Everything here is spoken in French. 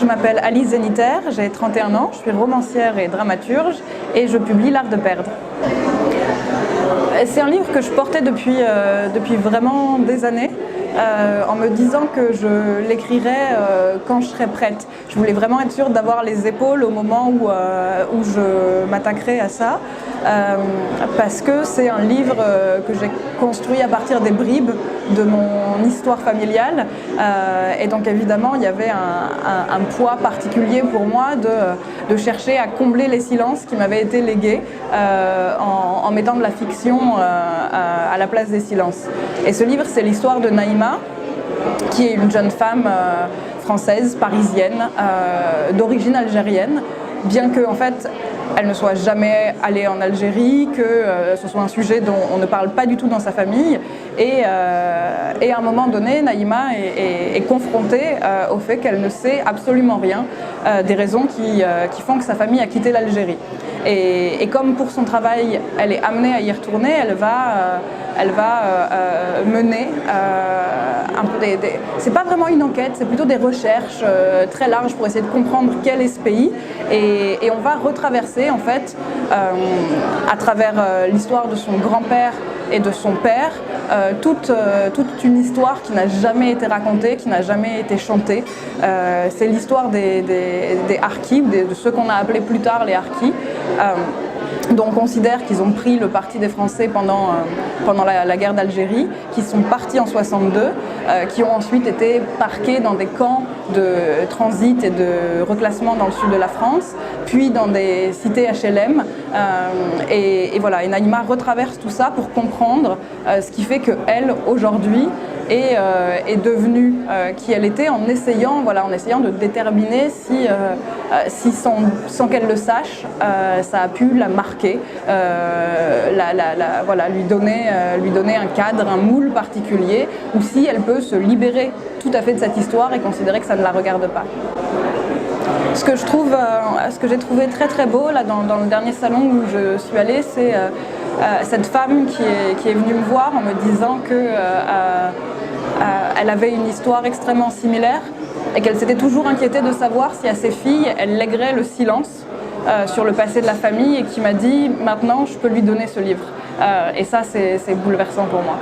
m'appelle Alice Zeniter, j'ai 31 ans, je suis romancière et dramaturge et je publie L'Art de perdre. C'est un livre que je portais depuis vraiment des années, en me disant que je l'écrirais quand je serais prête. Je voulais vraiment être sûre d'avoir les épaules au moment où je m'attaquerais à ça, parce que c'est un livre que j'ai construit à partir des bribes de mon histoire familiale, et donc évidemment il y avait un poids particulier pour moi de chercher à combler les silences qui m'avaient été légués en mettant de la fiction à la place des silences. Et ce livre, c'est l'histoire de Naïma, qui est une jeune femme française, parisienne, d'origine algérienne, bien que en fait elle ne soit jamais allée en Algérie, que ce soit un sujet dont on ne parle pas du tout dans sa famille. Et à un moment donné, Naïma est confrontée au fait qu'elle ne sait absolument rien des raisons qui font que sa famille a quitté l'Algérie. Et comme pour son travail, elle est amenée à y retourner, elle va mener un peu c'est pas vraiment une enquête, c'est plutôt des recherches très larges pour essayer de comprendre quel est ce pays. Et on va retraverser en fait, à travers l'histoire de son grand-père et de son père, toute une histoire qui n'a jamais été racontée, qui n'a jamais été chantée. C'est l'histoire des harkis, de ceux qu'on a appelés plus tard les harkis, dont on considère qu'ils ont pris le parti des Français pendant la guerre d'Algérie, qui sont partis en 62, qui ont ensuite été parqués dans des camps de transit et de reclassement dans le sud de la France, puis dans des cités HLM. Et voilà, et Naïma retraverse tout ça pour comprendre ce qui fait qu'elle, aujourd'hui, est devenue qui elle était en essayant de déterminer si sans qu'elle le sache, ça a pu la marquer, lui donner un cadre, un moule particulier, ou si elle peut se libérer tout à fait de cette histoire et considérer que ça ne la regarde pas. Ce que j'ai trouvé très très beau là, dans le dernier salon où je suis allée, c'est cette femme qui est venue me voir en me disant que elle avait une histoire extrêmement similaire et qu'elle s'était toujours inquiétée de savoir si à ses filles elle léguerait le silence sur le passé de la famille, et qui m'a dit maintenant je peux lui donner ce livre. Et ça c'est bouleversant pour moi.